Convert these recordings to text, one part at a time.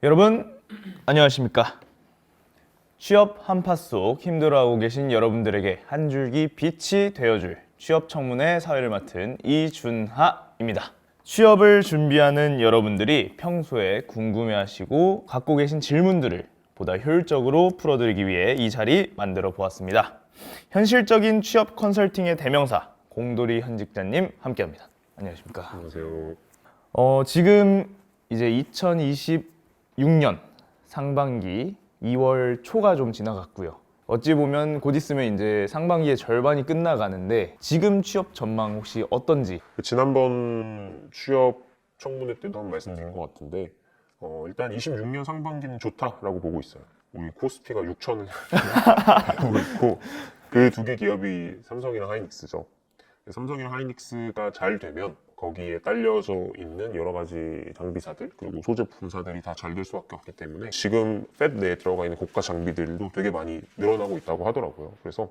여러분 안녕하십니까? 취업 한파 속 힘들어하고 계신 여러분들에게 한 줄기 빛이 되어줄 취업 청문회 사회를 맡은 이준하입니다. 취업을 준비하는 여러분들이 평소에 궁금해하시고 갖고 계신 질문들을 보다 효율적으로 풀어드리기 위해 이 자리 만들어 보았습니다. 현실적인 취업 컨설팅의 대명사 공돌이 현직자님 함께합니다. 안녕하십니까? 안녕하세요. 지금 이제 2026년 상반기 2월 초가 좀 지나갔고요. 어찌 보면 곧 있으면 이제 상반기의 절반이 끝나가는데 지금 취업 전망 혹시 어떤지? 지난번 취업 청문회 때도 한번 말씀드린 것 같은데 일단 26년 상반기는 좋다라고 보고 있어요. 우리 코스피가 6천을 보고 있고 그 두 개 기업이 삼성이랑 하이닉스죠. 삼성이랑 하이닉스가 잘 되면 거기에 딸려져 있는 여러 가지 장비사들 그리고 소제품사들이 다 잘 될 수밖에 없기 때문에 지금 팹 내에 들어가 있는 고가 장비들도 되게 많이 늘어나고 있다고 하더라고요. 그래서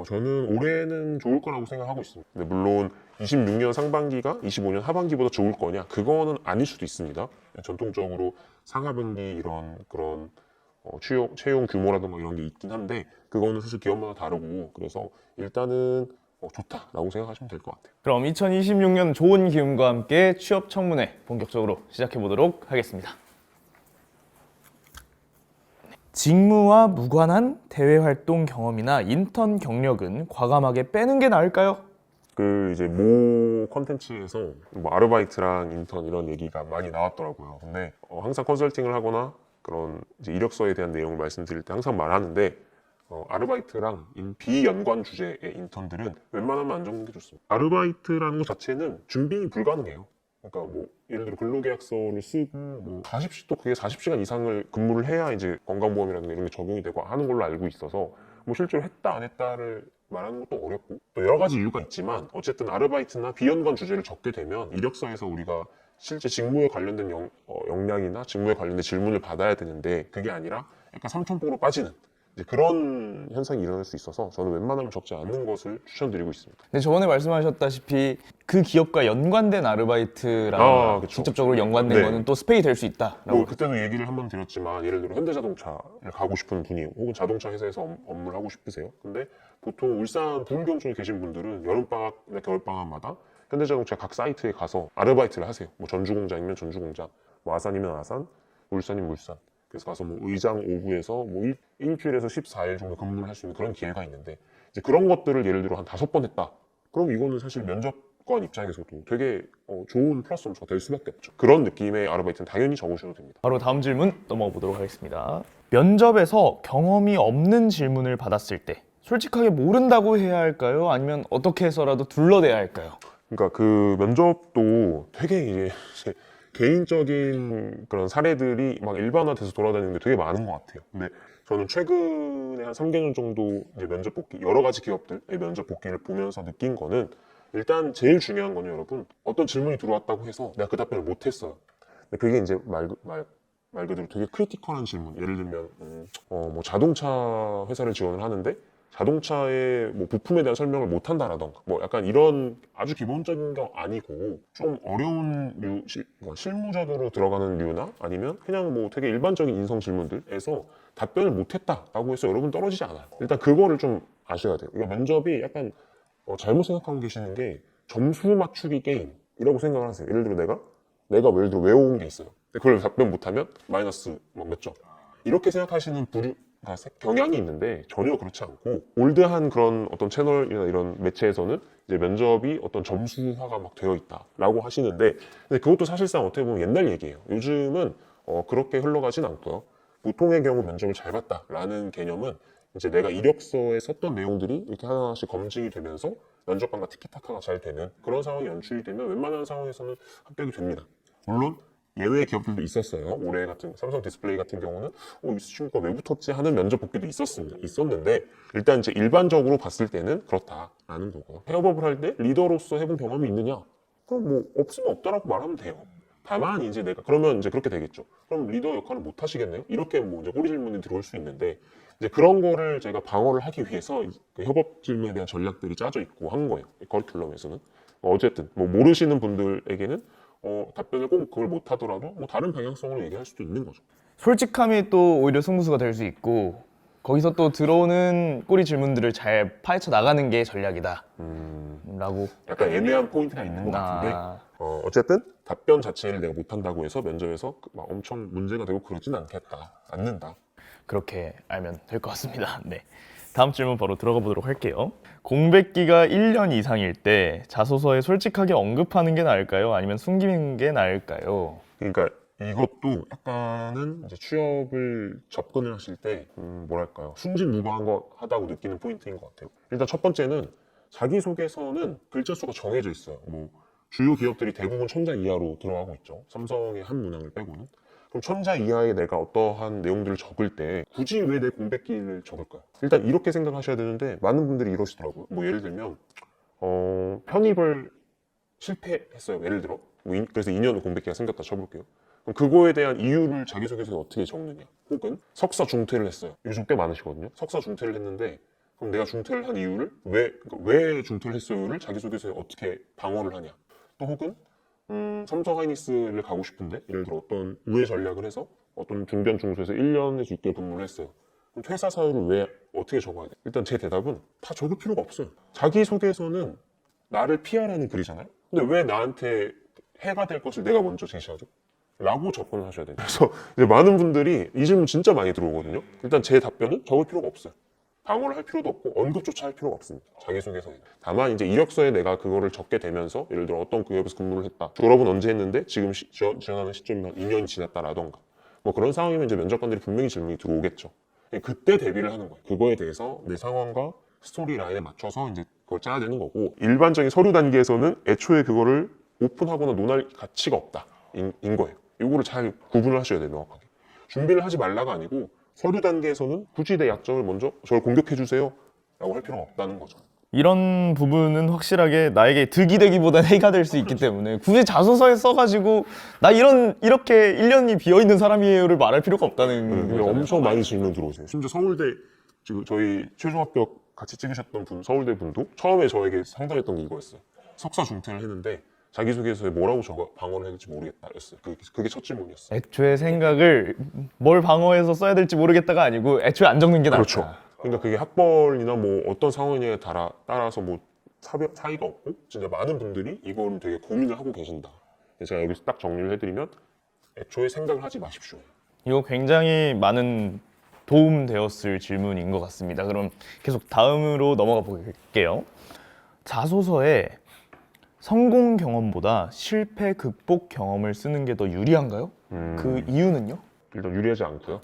저는 올해는 좋을 거라고 생각하고 있습니다. 근데 물론 26년 상반기가 25년 하반기보다 좋을 거냐? 그거는 아닐 수도 있습니다. 전통적으로 상하반기 이런 그런 채용 규모라든가 이런 게 있긴 한데 그거는 사실 기업마다 다르고 그래서 일단은 좋다라고 생각하시면 될 것 같아요. 그럼 2026년 좋은 기운과 함께 취업 청문회 본격적으로 시작해 보도록 하겠습니다. 직무와 무관한 대외 활동 경험이나 인턴 경력은 과감하게 빼는 게 나을까요? 그 이제 모 컨텐츠에서 뭐 아르바이트랑 인턴 이런 얘기가 많이 나왔더라고요. 근데 항상 컨설팅을 하거나 그런 이제 이력서에 대한 내용을 말씀드릴 때 항상 말하는데 아르바이트랑 비연관 주제의 인턴들은 웬만하면 안 적는 게 좋습니다. 아르바이트라는 것 자체는 준비 불가능해요. 그러니까 뭐 예를 들어 근로계약서를 쓰고 뭐 40시 또 그게 40시간 이상을 근무를 해야 이제 건강보험이라든가 이런 게 적용이 되고 하는 걸로 알고 있어서 뭐 실제로 했다 안 했다를 말하는 것도 어렵고 또 여러 가지 이유가 있지만 어쨌든 아르바이트나 비연관 주제를 적게 되면 이력서에서 우리가 실제 직무에 관련된 역량이나 직무에 관련된 질문을 받아야 되는데 그게 아니라 약간 삼천포로 빠지는 이제 그런 현상이 일어날 수 있어서 저는 웬만하면 적지 않는 것을 추천드리고 있습니다. 근데 저번에 말씀하셨다시피 그 기업과 연관된 아르바이트랑 그쵸. 직접적으로 연관된 네. 거는 또 스펙이 될 수 있다라고. 뭐 그때도 얘기를 한번 드렸지만 예를 들어 현대자동차를 가고 싶은 분이 혹은 자동차 회사에서 업무를 하고 싶으세요. 근데 보통 울산 부울경 쪽에 계신 분들은 여름방학이나 겨울방학마다 현대자동차 각 사이트에 가서 아르바이트를 하세요. 뭐 전주공장이면 전주공장, 뭐 아산이면 아산, 울산이면 울산. 그래서 가서 뭐 의장 오후에서 뭐 일주일에서 14일 정도 근무를 할 수 있는 그런 기회가 있는데 이제 그런 것들을 예를 들어 한 5번 했다. 그럼 이거는 사실 면접관 입장에서도 되게 좋은 플러스 점수가 될 수밖에 없죠. 그런 느낌의 아르바이트는 당연히 적으셔도 됩니다. 바로 다음 질문 넘어가 보도록 하겠습니다. 면접에서 경험이 없는 질문을 받았을 때 솔직하게 모른다고 해야 할까요? 아니면 어떻게 해서라도 둘러대야 할까요? 그러니까 그 면접도 되게 이제 개인적인 그런 사례들이 막 일반화돼서 돌아다니는 게 되게 많은 것 같아요. 근데 저는 최근에 한 3개년 정도 이제 면접 복귀, 여러 가지 기업들의 면접 복귀를 보면서 느낀 거는 일단 제일 중요한 거는 여러분 어떤 질문이 들어왔다고 해서 내가 그 답변을 못했어요. 근데 그게 이제 말 그대로 되게 크리티컬한 질문. 예를 들면 뭐 자동차 회사를 지원을 하는데 자동차의 뭐 부품에 대한 설명을 못 한다라던가 뭐 약간 이런 아주 기본적인 거 아니고 좀 어려운 실무적으로 들어가는 류나 아니면 그냥 뭐 되게 일반적인 인성 질문들에서 답변을 못 했다라고 해서 여러분 떨어지지 않아요. 일단 그거를 좀 아셔야 돼요. 이거 면접이 약간 잘못 생각하고 계시는 게 점수 맞추기 게임이라고 생각을 하세요. 예를 들어 내가 예를 들어 외워온 게 있어요. 근데 그걸 답변 못하면 마이너스 몇 점. 이렇게 생각하시는 경향이 있는데 전혀 그렇지 않고 올드한 그런 어떤 채널이나 이런 매체에서는 이제 면접이 어떤 점수화가 막 되어 있다라고 하시는데 근데 그것도 사실상 어떻게 보면 옛날 얘기예요. 요즘은 그렇게 흘러가진 않고요. 보통의 경우 면접을 잘 봤다라는 개념은 이제 내가 이력서에 썼던 내용들이 이렇게 하나씩 검증이 되면서 면접관과 티키타카가 잘 되는 그런 상황이 연출이 되면 웬만한 상황에서는 합격이 됩니다. 물론 예외 기업들도 있었어요. 올해 같은 삼성 디스플레이 같은 경우는 이 친구가 왜 붙었지 하는 면접 복귀도 있었는데 일단 이제 일반적으로 봤을 때는 그렇다라는 거고 협업을 할 때 리더로서 해본 경험이 있느냐? 그럼 뭐 없으면 없다라고 말하면 돼요. 다만 이제 내가 그러면 이제 그렇게 되겠죠. 그럼 리더 역할을 못 하시겠네요? 이렇게 뭐 이제 꼬리 질문이 들어올 수 있는데 이제 그런 거를 제가 방어를 하기 위해서 그 협업 질문에 대한 전략들이 짜져 있고 한 거예요. 이 커리큘럼에서는 어쨌든 뭐 모르시는 분들에게는 답변을 꼭 그걸 못하더라도 뭐 다른 방향성으로 얘기할 수도 있는 거죠. 솔직함이 또 오히려 승부수가 될 수 있고 거기서 또 들어오는 꼬리 질문들을 잘 파헤쳐 나가는 게 전략이다 라고. 약간 애매한 포인트가 있는 것 같은데 어쨌든 답변 자체를 내가 못한다고 해서 면접에서 막 엄청 문제가 되고 그러진 않는다. 그렇게 알면 될 것 같습니다. 네. 다음 질문 바로 들어가 보도록 할게요. 공백기가 1년 이상일 때 자소서에 솔직하게 언급하는 게 나을까요? 아니면 숨기는 게 나을까요? 그러니까 이것도 약간은 이제 취업을 접근을 하실 때 뭐랄까요, 순진무구하다고 느끼는 포인트인 것 같아요. 일단 첫 번째는 자기소개서는 글자 수가 정해져 있어요. 뭐 주요 기업들이 대부분 1000자 이하로 들어가고 있죠. 삼성의 한 문항을 빼고는. 그럼 1000자 이하에 내가 어떠한 내용들을 적을 때 굳이 왜 내 공백기를 적을까요? 일단 이렇게 생각하셔야 되는데 많은 분들이 이러시더라고요. 뭐 예를 들면 편입을 실패했어요. 예를 들어 그래서 2년 공백기가 생겼다 쳐볼게요. 그럼 그거에 대한 이유를 자기소개서에 어떻게 적느냐, 혹은 석사 중퇴를 했어요. 요즘 꽤 많으시거든요. 석사 중퇴를 했는데 그럼 내가 중퇴를 한 이유를 왜 중퇴를 했어요를 자기소개서에 어떻게 방어를 하냐. 또 혹은 삼성 하이닉스를 가고 싶은데 예를 들어 어떤 우회 전략을 해서 어떤 중견 중소에서 1년에서 6개월 근무를 했어요. 그럼 퇴사 사유를 왜 어떻게 적어야 돼? 일단 제 대답은 다 적을 필요가 없어요. 자기소개서는 나를 피하라는 글이잖아요. 근데 왜 나한테 해가 될 것을 내가 먼저 제시하죠? 라고 접근을 하셔야 돼요. 그래서 이제 많은 분들이 이 질문 진짜 많이 들어오거든요. 일단 제 답변은 적을 필요가 없어요. 방어를 할 필요도 없고 언급조차 할 필요가 없습니다. 자기소개서에. 다만 이제 이력서에 내가 그거를 적게 되면서 예를 들어 어떤 기업에서 근무를 했다. 졸업은 언제 했는데 지금 지원하는 시점이면 2년이 지났다라던가 뭐 그런 상황이면 이제 면접관들이 분명히 질문이 들어오겠죠. 그때 대비를 하는 거예요. 그거에 대해서 내 상황과 스토리 라인에 맞춰서 이제 그걸 짜야 되는 거고, 일반적인 서류 단계에서는 애초에 그거를 오픈하거나 논할 가치가 없다 인 거예요. 이거를 잘 구분을 하셔야 돼요. 명확하게. 준비를 하지 말라가 아니고 서류 단계에서는 굳이 내 약점을 먼저 저를 공격해 주세요 라고 할 필요가 없다는 거죠. 이런 부분은 확실하게 나에게 득이 되기보다는 해가 될 수 있기 때문에 굳이 자소서에 써가지고 나 이렇게 1년이 비어있는 사람이에요를 말할 필요가 없다는 거잖아요. 엄청 많이 질문 들어오세요. 심지어 서울대 지금 저희 최종 합격 같이 찍으셨던 분, 서울대 분도 처음에 저에게 상담했던 게 이거였어요. 석사 중퇴를 했는데 자기소개서에 뭐라고 적어 방어를 해야 될지 모르겠다 그랬어요. 그게 첫 질문이었어요. 애초에 생각을 뭘 방어해서 써야 될지 모르겠다가 아니고 애초에 안 적는 게 낫다. 그렇죠. 그러니까 그게 학벌이나 뭐 어떤 상황이냐에 따라서 뭐 차이가 없고 진짜 많은 분들이 이거를 되게 고민을 하고 계신다. 제가 여기서 딱 정리를 해드리면 애초에 생각을 하지 마십시오. 이거 굉장히 많은 도움 되었을 질문인 것 같습니다. 그럼 계속 다음으로 넘어가 볼게요. 자소서에 성공 경험보다 실패 극복 경험을 쓰는 게 더 유리한가요? 그 이유는요? 일단 유리하지 않고요.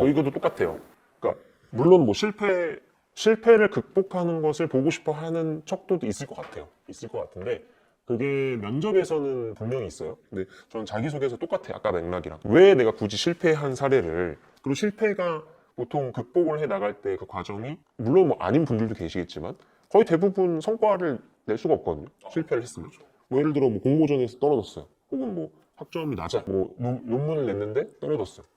이것도 똑같아요. 그러니까 물론 뭐 실패를 극복하는 것을 보고 싶어 하는 척도 있을 것 같아요. 있을 것 같은데 그게 면접에서는 분명히 있어요. 근데 저는 자기소개서 똑같아요. 아까 맥락이랑. 왜 내가 굳이 실패한 사례를, 그리고 실패가 보통 극복을 해 나갈 때 그 과정이 물론 뭐 아닌 분들도 계시겠지만 거의 대부분 성과를 낼 수가 없거든요. 실패를 했으면. 뭐 예를 들어 뭐 공모전에서 떨어졌어요. 혹은 뭐 학점이 낮아. 뭐 논문을 냈는데 떨어졌어요.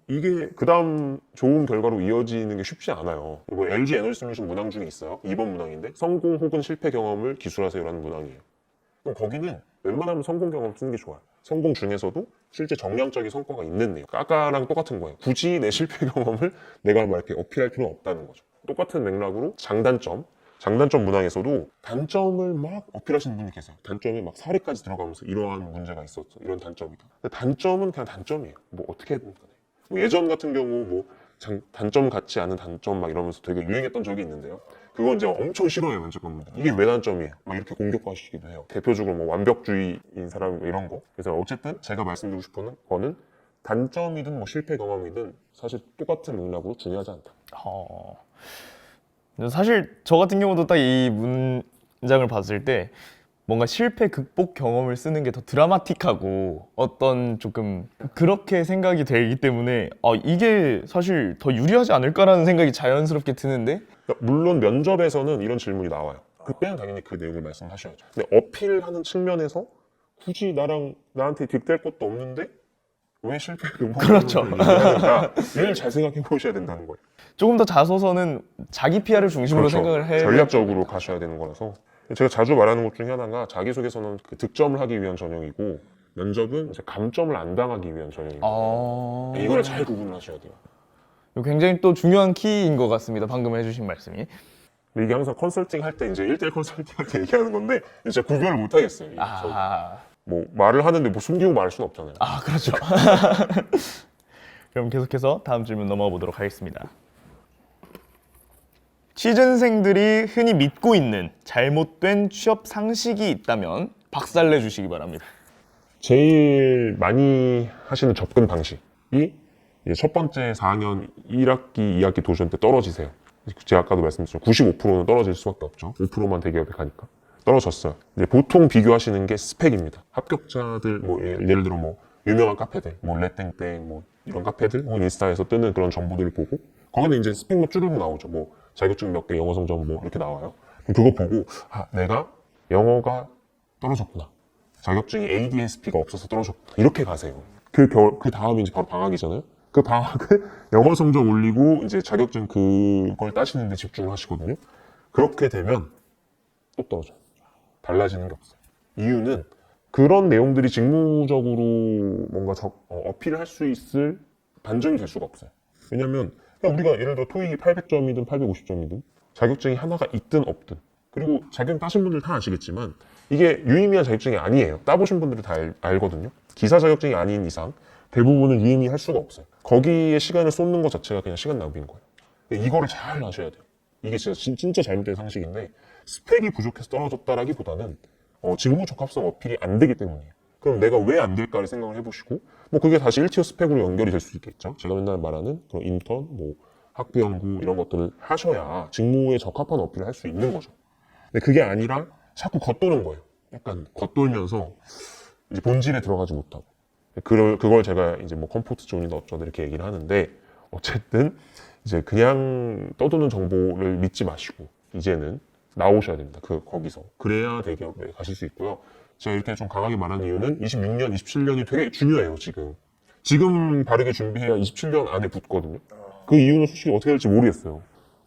이게 그 다음 좋은 결과로 이어지는 게 쉽지 않아요. 뭐 LG 에너지솔루션 문항 중에 있어요. 2번 문항인데 성공 혹은 실패 경험을 기술하세요라는 문항이에요. 그럼 거기는 웬만하면 성공 경험 쓰는 게 좋아요. 성공 중에서도 실제 정량적인 성과가 있는 내용. 아까랑 똑같은 거예요. 굳이 내 실패 경험을 내가 막 이렇게 어필할 필요는 없다는 거죠. 똑같은 맥락으로 장단점 문항에서도 단점을 막 어필하시는 분이 계세요. 단점에 막 사례까지 들어가면서 이러한 문제가 있었어. 이런 단점이다. 근데 단점은 그냥 단점이에요. 뭐 어떻게 해야 됩니까? 뭐 예전 같은 경우 뭐 단점 같지 않은 단점 막 이러면서 되게 유행했던 적이 있는데요. 그건 이제 엄청 싫어해요, 면접관분들. 이게 왜 단점이에요? 막 이렇게 공격하시기도 해요. 대표적으로 뭐 완벽주의인 사람 뭐 이런 거. 그래서 어쨌든 제가 말씀드리고 싶은 거는 단점이든 뭐 실패 경험이든 사실 똑같은 맥락으로 중요하지 않다. 사실 저 같은 경우도 딱 이 문장을 봤을 때 뭔가 실패 극복 경험을 쓰는 게 더 드라마틱하고 어떤 조금 그렇게 생각이 되기 때문에 이게 사실 더 유리하지 않을까라는 생각이 자연스럽게 드는데, 그러니까 물론 면접에서는 이런 질문이 나와요. 그때는 당연히 그 내용을 말씀하셔야죠. 근데 어필하는 측면에서 굳이 나한테 득될 것도 없는데 왜 실패 극복 그렇죠. 얘를 잘 생각해 보셔야 된다는 거예요. 조금 더 자소서는 자기 PR을 중심으로 그렇죠. 생각을 해 전략적으로 가셔야 되는 거라서 제가 자주 말하는 것 중에 하나가 자기소개서는 그 득점을 하기 위한 전형이고 면접은 이제 감점을 안 당하기 위한 전형입니다. 이걸 잘 구분을 하셔야 돼요. 이거 굉장히 또 중요한 키인 것 같습니다. 방금 해주신 말씀이. 근데 이게 항상 컨설팅 할 때 이제 1대1 컨설팅 할 때 얘기하는 건데 진짜 구별을 못 하겠어요. 이게. 뭐 말을 하는데 뭐 숨기고 말할 수는 없잖아요. 그렇죠. 그럼 계속해서 다음 질문 넘어가 보도록 하겠습니다. 취준생들이 흔히 믿고 있는 잘못된 취업 상식이 있다면 박살내 주시기 바랍니다. 제일 많이 하시는 접근 방식이 이제 첫 번째 4학년 1학기, 2학기 도전 때 떨어지세요. 제가 아까도 말씀드렸죠. 95%는 떨어질 수밖에 없죠. 5%만 대기업에 가니까. 떨어졌어요. 이제 보통 비교하시는 게 스펙입니다. 합격자들, 뭐 예를 들어 뭐 유명한 카페들, 뭐 레땡땡, 뭐 이런 카페들, 뭐 인스타에서 뜨는 그런 정보들을 보고 거기는 이제 스펙만 쭈르고 나오죠. 뭐 자격증 몇 개, 영어 성적 뭐 이렇게 나와요. 그럼 그거 보고 내가 영어가 떨어졌구나. 자격증이 ADSP가 없어서 떨어졌구나. 이렇게 가세요. 그 다음이 이제 바로 방학이잖아요. 그 방학을 영어 성적 올리고 이제 자격증 그걸 따시는 데 집중을 하시거든요. 그렇게 되면 또 떨어져요. 달라지는 게 없어요. 이유는 그런 내용들이 직무적으로 뭔가 어필을 할 수 있을 반전이 될 수가 없어요. 왜냐면 우리가 예를 들어 토익이 800점이든 850점이든 자격증이 하나가 있든 없든 그리고 자격증 따신 분들 다 아시겠지만 이게 유의미한 자격증이 아니에요. 따보신 분들은 다 알거든요. 기사 자격증이 아닌 이상 대부분은 유의미할 수가 없어요. 거기에 시간을 쏟는 것 자체가 그냥 시간 낭비인 거예요. 이거를 잘 아셔야 돼요. 이게 진짜 잘못된 상식인데 스펙이 부족해서 떨어졌다라기보다는 직무 적합성 어필이 안 되기 때문이에요. 그럼 내가 왜 안 될까를 생각을 해보시고 뭐 그게 다시 1티어 스펙으로 연결이 될 수 있겠죠. 제가 맨날 말하는 그런 인턴, 뭐 학부 연구 이런 것들을 하셔야 직무에 적합한 어필을 할 수 있는 거죠. 근데 그게 아니라 자꾸 겉도는 거예요. 약간 겉돌면서 이제 본질에 들어가지 못하고 그걸 제가 이제 뭐 컴포트 존이다 어쩌다 이렇게 얘기를 하는데 어쨌든 이제 그냥 떠도는 정보를 믿지 마시고 이제는 나오셔야 됩니다. 거기서. 그래야 대기업에 가실 수 있고요. 제가 이렇게 좀 강하게 말하는 이유는 26년, 27년이 되게 중요해요, 지금. 지금 바르게 준비해야 27년 안에 붙거든요. 그 이유는 솔직히 어떻게 될지 모르겠어요.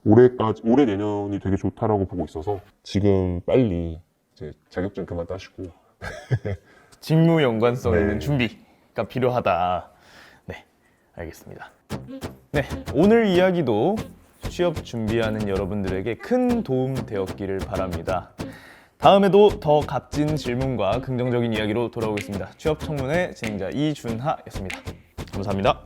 올해 내년이 되게 좋다라고 보고 있어서 지금 빨리 이제 자격증 그만 따시고 직무 연관성 네. 있는 준비가 필요하다. 네, 알겠습니다. 네, 오늘 이야기도 취업 준비하는 여러분들에게 큰 도움 되었기를 바랍니다. 다음에도 더 값진 질문과 긍정적인 이야기로 돌아오겠습니다. 취업 청문회 진행자 이준하였습니다. 감사합니다.